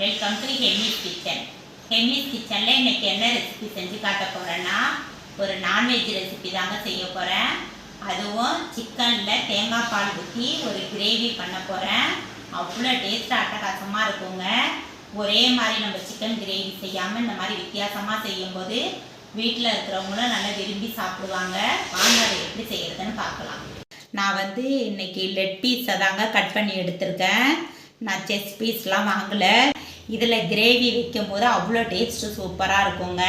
Welcome to Hemis kitchen. ஹெமிஸ் கிச்சனில் இன்றைக்கி என்ன ரெசிபி செஞ்சு காட்ட போகிறேன்னா, ஒரு நான்வெஜ் ரெசிபி தாங்க செய்ய போகிறேன். அதுவும் சிக்கனில் தேங்காய் பால் ஊற்றி ஒரு கிரேவி பண்ண போகிறேன். அவ்வளோ டேஸ்ட்டாக அட்டகாசமாக இருக்குங்க. ஒரே மாதிரி நம்ம சிக்கன் கிரேவி செய்யாமல் இந்த மாதிரி வித்தியாசமாக செய்யும்போது வீட்டில் இருக்கிறவங்களும் நல்லா விரும்பி சாப்பிடுவாங்க. வாங்க அதை எப்படி செய்கிறதுன்னு பார்க்கலாம். நான் இன்றைக்கி லெக் பீஸை தாங்க கட் பண்ணி எடுத்திருக்கேன். நான் செஸ் பீஸ்லாம் வாங்கலை. இதில் கிரேவி வைக்கும்போது அவ்வளோ டேஸ்ட்டு சூப்பராக இருக்குங்க.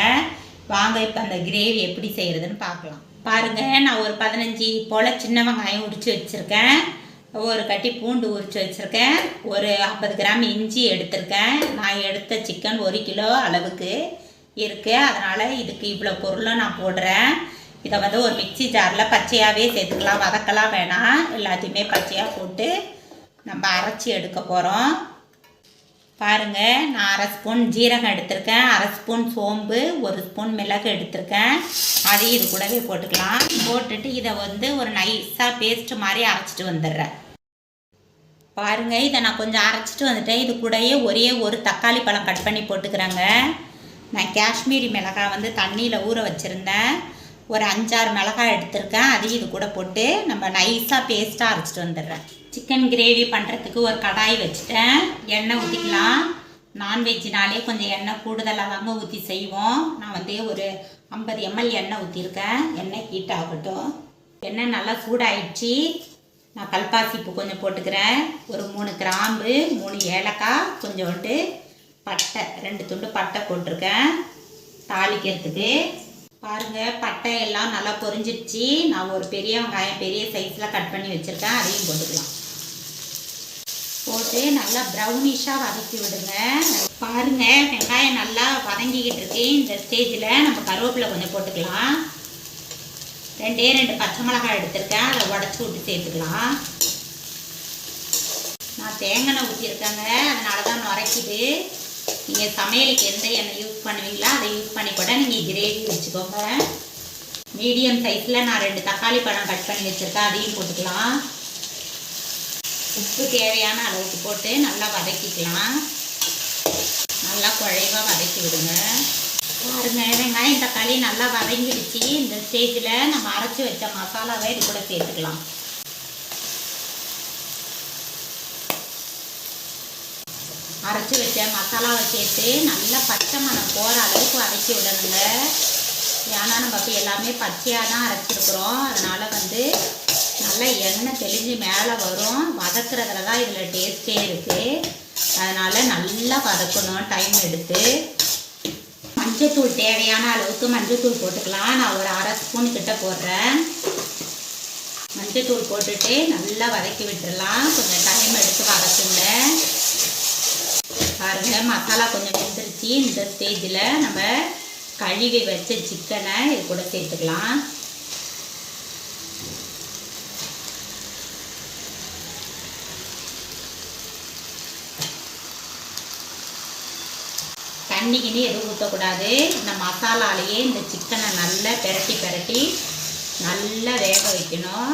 வாங்க இப்போ அந்த கிரேவி எப்படி செய்கிறதுன்னு பார்க்கலாம். பாருங்கள், நான் ஒரு 15 போல் சின்ன வெங்காயம் உரித்து வச்சுருக்கேன். ஒரு கட்டி பூண்டு உரித்து வச்சுருக்கேன். ஒரு 50 கிராம் இஞ்சி எடுத்திருக்கேன். நான் எடுத்த சிக்கன் 1 கிலோ அளவுக்கு இருக்குது. அதனால் இதுக்கு இவ்வளோ பொருளும் நான் போடுறேன். இதை ஒரு மிக்சி ஜாரில் பச்சையாகவே சேர்த்துக்கலாம், வதக்கலாம் வேணாம். எல்லாத்தையுமே பச்சையாக போட்டு நம்ம அரைச்சி எடுக்க போகிறோம். பாருங்கள், நான் 1/2 ஸ்பூன் ஜீரகம் எடுத்திருக்கேன், 1/2 ஸ்பூன் சோம்பு, 1 ஸ்பூன் மிளகு எடுத்திருக்கேன். அதையும் இது கூடவே போட்டுக்கலாம். போட்டுட்டு இதை ஒரு நைஸாக பேஸ்ட்டு மாதிரி அரைச்சிட்டு வந்துடுறேன். பாருங்கள், இதை நான் கொஞ்சம் அரைச்சிட்டு வந்துட்டேன். இது கூடயே ஒரே ஒரு தக்காளி பழம் கட் பண்ணி போட்டுக்கிறேங்க. நான் காஷ்மீரி மிளகாய் தண்ணியில் ஊற வச்சுருந்தேன். ஒரு 5-6 மிளகாய் எடுத்திருக்கேன். அதையும் இது கூட போட்டு நம்ம நைஸாக பேஸ்ட்டாக அரைச்சிட்டு வந்துடுறேன். சிக்கன் கிரேவி பண்ணுறதுக்கு ஒரு கடாய் வச்சுட்டேன். எண்ணெய் ஊற்றிக்கலாம். நான்வெஜ்னாலே கொஞ்சம் எண்ணெய் கூடுதலாக தாங்க ஊற்றி செய்வோம். நான் ஒரு 50 ml எண்ணெய் ஊற்றிருக்கேன். எண்ணெய் ஹீட் ஆகட்டும். எண்ணெய் நல்லா சூடாயிடுச்சு. நான் கல்பாசிப்பு கொஞ்சம் போட்டுக்கிறேன். ஒரு 3 கிராம்பு, 3 ஏலக்காய், கொஞ்சோண்டு பட்டை, 2 துண்டு பட்டை போட்டிருக்கேன் தாளிக்கிறதுக்கு. பாருங்கள், பட்டை எல்லாம் நல்லா பொரிஞ்சிடுச்சு. நான் ஒரு பெரிய வெங்காயம் பெரிய சைஸில் கட் பண்ணி வச்சுருக்கேன். அதையும் போட்டுக்கலாம். போட்டு நல்லா ப்ரௌனிஷாக வதக்கி விடுங்க. பாருங்கள், வெங்காயம் நல்லா வதங்கிக்கிட்டு இருக்கு. இந்த ஸ்டேஜில் நம்ம கருவேப்பிலை கொஞ்சம் போட்டுக்கலாம். 2 பச்சை மிளகாய் எடுத்திருக்கேன். அதை உடச்சி விட்டு சேர்த்துக்கலாம். நான் தேங்காய் ஊற்றிருக்கேங்க, அதனால தான் நுரைக்குது. நீங்கள் சமையலுக்கு எந்த எண்ணெய் யூஸ் பண்ணுவீங்களோ அதை யூஸ் பண்ணி கூட நீங்கள் கிரேவி வச்சுக்கோங்க. மீடியம் சைஸில் நான் 2 தக்காளி பழம் கட் பண்ணி வச்சுருக்கேன். அதையும் போட்டுக்கலாம். உப்பு தேவையான அளவுக்கு போட்டு நல்லா வதக்கிக்கலாம். நல்லா குழைவாக வதக்கி விடுங்க. பாருங்கள், வெங்காயம் தக்காளி நல்லா வதங்கிடுச்சு. இந்த ஸ்டேஜில் நம்ம அரைச்சி வச்ச மசாலாவை இது கூட சேர்த்துக்கலாம். அரைச்சி வச்ச மசாலாவை சேர்த்து நல்லா பச்சை மணம் போகிற அளவுக்கு வதக்கி விடணுங்க. ஏன்னா நம்ம இப்போ எல்லாமே பச்சையாக தான் அரைச்சிருக்கிறோம். அதனால் நல்லா எண்ணெய் தெளிஞ்சு மேலே வரும். வதக்குறதுல தான் இதில் டேஸ்ட்டே இருக்குது. அதனால் நல்லா வதக்கணும் டைம் எடுத்து. மஞ்சத்தூள் தேவையான அளவுக்கு மஞ்சத்தூள் போட்டுக்கலாம். நான் ஒரு 1/2 ஸ்பூன் கிட்ட போடுறேன். மஞ்சத்தூள் போட்டுட்டு நல்லா வதக்கி விட்டுடலாம். கொஞ்சம் டைம் எடுத்து வதக்குங்க. பாருங்கள், மசாலா கொஞ்சம் வெந்துருச்சு. இந்த ஸ்டேஜில் நம்ம கழுவி வச்ச சிக்கனை இது கூட சேர்த்துக்கலாம். தண்ணிக்கினி எதுவும் ஊற்றக்கூடாது. இந்த மசாலாலேயே இந்த சிக்கனை நல்லா பெரட்டி நல்லா வேக வைக்கணும்.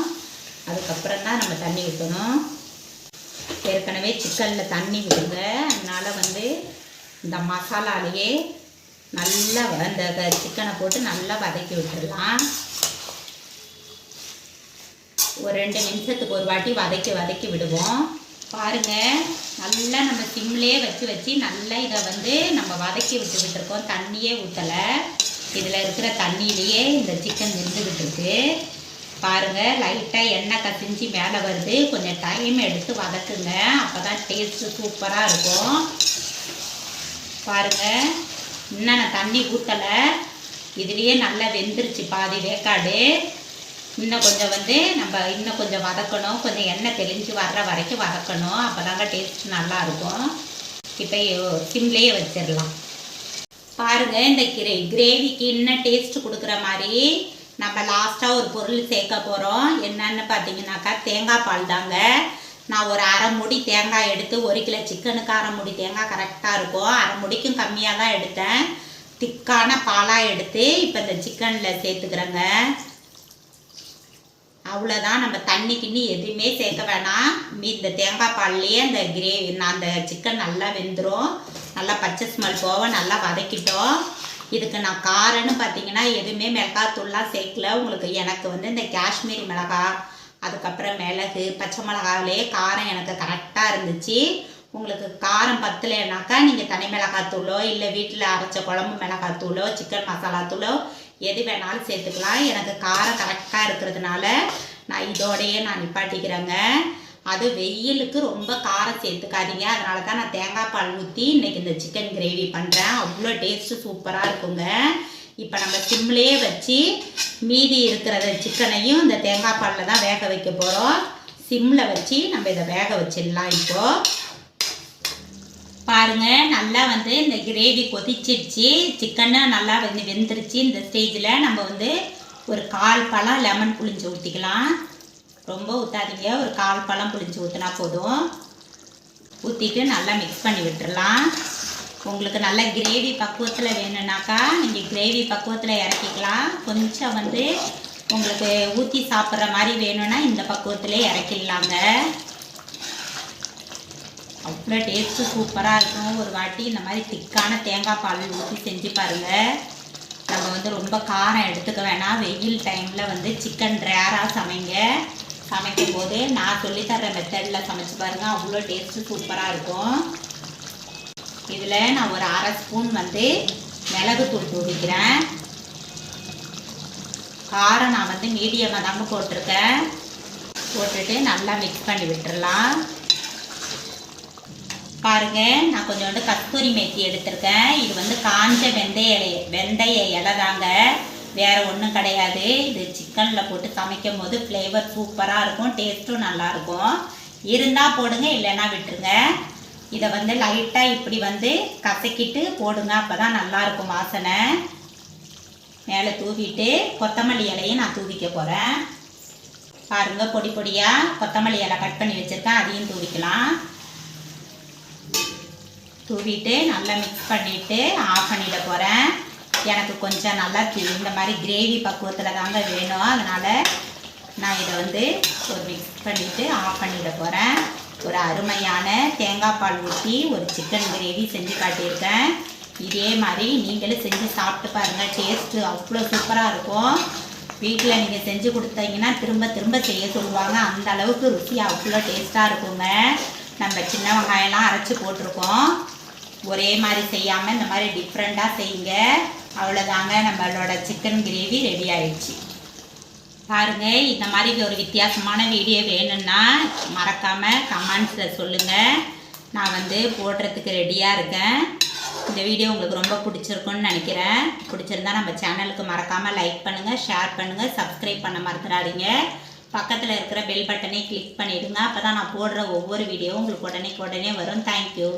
அதுக்கப்புறம் தான் நம்ம தண்ணி ஊற்றணும். ஏற்கனவே சிக்கனில் தண்ணி விடுங்க. அதனால் இந்த மசாலாலேயே நல்லா அந்த சிக்கனை போட்டு நல்லா வதக்கி விட்டுடலாம். ஒரு 2 நிமிஷத்துக்கு ஒரு வாட்டி வதக்கி விடுவோம். பாருங்கள், நல்லா நம்ம சிம்லேயே வச்சு நல்லா இதை நம்ம வதக்கி விட்டுருக்கோம். தண்ணியே ஊற்றலை. இதில் இருக்கிற தண்ணியிலேயே இந்த சிக்கன் வெந்துக்கிட்டு இருக்கு. பாருங்கள், லைட்டாக எண்ணெய் கசிஞ்சு மேலே வருது. கொஞ்சம் டைம் எடுத்து வதக்குங்க. அப்போ தான் டேஸ்ட்டு சூப்பராக இருக்கும். பாருங்கள், இன்னும் நான் தண்ணி ஊற்றலை. இதுலேயே நல்லா வெந்துருச்சு பாதி வேக்காடு. இன்னும் கொஞ்சம் நம்ம இன்னும் கொஞ்சம் வதக்கணும். கொஞ்சம் எண்ணெய் தெளிஞ்சு வர்ற வரைக்கும் வதக்கணும். அப்போ தாங்க டேஸ்ட் நல்லாயிருக்கும். இப்போ சிம்லேயே வச்சிடலாம். பாருங்கள், இந்த கிரேவிக்கு இன்னும் டேஸ்ட்டு கொடுக்குற மாதிரி நம்ம லாஸ்ட்டாக ஒரு பொருள் சேர்க்க போகிறோம். என்னன்னு பார்த்தீங்கன்னாக்கா தேங்காய் பால் தாங்க. நான் ஒரு 1/2 மூடி தேங்காய் எடுத்து 1 கிலோ சிக்கனுக்கு 1/2 மூடி தேங்காய் கரெக்டாக இருக்கும். 1/2 மூடிக்கும் கம்மியாக தான் எடுத்தேன். திக்கான பாலாக எடுத்து இப்போ இந்த சிக்கனில் சேர்த்துக்கிறேங்க. அவ்வளோதான். நம்ம தண்ணி கிண்ணி எதுவுமே சேர்க்க வேணாம். இந்த தேங்காய் பால்லையே அந்த கிரேவி அந்த சிக்கன் நல்லா வெந்துடும். நல்லா பச்சை ஸ்மெல் போக நல்லா வதக்கிட்டோம். இதுக்கு நான் காரம்னு பார்த்தீங்கன்னா எதுவுமே மிளகாத்தூள்லாம் சேர்க்கல. உங்களுக்கு எனக்கு வந்து இந்த காஷ்மீரி மிளகா, அதுக்கப்புறம் மிளகு, பச்சை மிளகாவிலே காரம் எனக்கு கரெக்டாக இருந்துச்சு. உங்களுக்கு காரம் பத்தலைனாக்கா நீங்கள் தனி மிளகாத்தூளோ இல்லை வீட்டில் அரைச்ச குழம்பு மிளகாத்தூளோ சிக்கன் மசாலா தூளோ எது வேணாலும் சேர்த்துக்கலாம். எனக்கு காரம் கரெக்டாக இருக்கிறதுனால நான் இதோடையே நான் நிப்பாட்டிக்கிறேங்க. அது வெயிலுக்கு ரொம்ப காரம் சேர்த்துக்காதீங்க. அதனால தான் நான் தேங்காய் பால் ஊற்றி இன்றைக்கி இந்த சிக்கன் கிரேவி பண்ணுறேன். அவ்வளோ டேஸ்ட்டு சூப்பராக இருக்குங்க. இப்போ நம்ம சிம்லேயே வச்சு மீதி இருக்கிற சிக்கனையும் இந்த தேங்காய் பாலில் தான் வேக வைக்க போகிறோம். சிம்மில் வச்சு நம்ம இதை வேக வச்சிடலாம். இப்போது பாருங்கள், நல்லா வந்து இந்த கிரேவி கொதிச்சிடுச்சு. சிக்கன்னு நல்லா வந்து வெந்துருச்சு. இந்த ஸ்டேஜில் நம்ம வந்து ஒரு 1/4 பழம் லெமன் புளிஞ்சு ஊற்றிக்கலாம். ரொம்ப ஊற்றாதீங்க, ஒரு 1/4 பழம் புளிஞ்சு ஊற்றினா போதும். ஊற்றிட்டு நல்லா மிக்ஸ் பண்ணி விட்டுடலாம். உங்களுக்கு நல்ல கிரேவி பக்குவத்தில் வேணும்னாக்கா நீங்கள் கிரேவி பக்குவத்தில் இறக்கிக்கலாம். கொஞ்சம் வந்து உங்களுக்கு ஊற்றி சாப்பிட்ற மாதிரி வேணும்னா இந்த பக்குவத்திலே இறக்கிடலாங்க. அவ்வளோ டேஸ்ட்டு சூப்பராக இருக்கும். ஒரு வாட்டி இந்த மாதிரி திக்கான தேங்காய் பால் ஊற்றி செஞ்சு பாருங்கள். நம்ம வந்து ரொம்ப காரம் எடுத்துக்க வேணாம். வெயில் டைமில் வந்து சிக்கன் ரேராக சமைக்கும் போது நான் சொல்லித்தர்ற மெத்தடில் சமைச்சு பாருங்கள். அவ்வளோ டேஸ்ட்டு சூப்பராக இருக்கும். இதில் நான் ஒரு 1/2 ஸ்பூன் வந்து மிளகுத்தூள் தூவிக்கிறேன். காரம் நான் வந்து மீடியமாக தாங்க போட்டிருக்கேன். போட்டுட்டு நல்லா மிக்ஸ் பண்ணி விட்டுடலாம். பாருங்கள், நான் கொஞ்சோண்டு கஸ்தூரி மேத்தி எடுத்திருக்கேன். இது வந்து காஞ்ச வெந்தய இலை தாங்க, வேறு ஒன்றும் கிடையாது. இது சிக்கனில் போட்டு சமைக்கும் போது ஃப்ளேவர் சூப்பராக இருக்கும், டேஸ்ட்டும் நல்லாயிருக்கும். இருந்தால் போடுங்க, இல்லைன்னா விட்டுருங்க. இதை வந்து லைட்டாக இப்படி வந்து கசக்கிட்டு போடுங்க, அப்போ தான் நல்லாயிருக்கும் வாசனை. மேலே தூவிட்டு கொத்தமல்லி இலையும் நான் தூவிக்க போகிறேன். பாருங்கள், பொடி பொடியாக கொத்தமல்லி இலை கட் பண்ணி வச்சுருக்கேன், அதையும் தூவிக்கலாம். தூவிட்டு நல்லா மிக்ஸ் பண்ணிவிட்டு ஆஃப் பண்ணிட போகிறேன். எனக்கு கொஞ்சம் நல்லா இந்த மாதிரி கிரேவி பக்குவத்தில் தாங்க வேணும். அதனால் நான் இதை வந்து ஒரு மிக்ஸ் பண்ணிவிட்டு ஆஃப் பண்ணிட போகிறேன். ஒரு அருமையான தேங்காய் பால் ஊற்றி ஒரு சிக்கன் கிரேவி செஞ்சு காட்டியிருக்கேன். இதே மாதிரி நீங்களும் செஞ்சு சாப்பிட்டு பாருங்கள். டேஸ்ட்டு அவ்வளோ சூப்பராக இருக்கும். வீட்டில் நீங்கள் செஞ்சு கொடுத்தீங்கன்னா திரும்ப திரும்ப செய்ய சொல்லுவாங்க. அந்த அளவுக்கு ருசி அவ்வளோ டேஸ்ட்டாக இருக்குங்க. நம்ம சின்ன வெங்காயம்லாம் அரைச்சி போட்டிருக்கோம். ஒரே மாதிரி செய்யாமல் இந்த மாதிரி டிஃப்ரெண்ட்டாக செய்யுங்க. அவ்வளோதாங்க, நம்மளோட சிக்கன் கிரேவி ரெடி ஆயிடுச்சு. பாருங்கள், இந்த மாதிரி ஒரு வித்தியாசமான வீடியோ வேணும்னா மறக்காமல் கமெண்ட்ஸில் சொல்லுங்கள். நான் வந்து போடுறதுக்கு ரெடியாக இருக்கேன். இந்த வீடியோ உங்களுக்கு ரொம்ப பிடிச்சிருக்குன்னு நினைக்கிறேன். பிடிச்சிருந்தா நம்ம சேனலுக்கு மறக்காமல் லைக் பண்ணுங்கள், ஷேர் பண்ணுங்கள், சப்ஸ்கிரைப் பண்ண மறந்துடாதீங்க. பக்கத்தில் இருக்கிற பெல் பட்டனை கிளிக் பண்ணிவிடுங்க. அப்போ தான் நான் போடுற ஒவ்வொரு வீடியோவும் உங்களுக்கு உடனே வரும். தேங்க்யூ.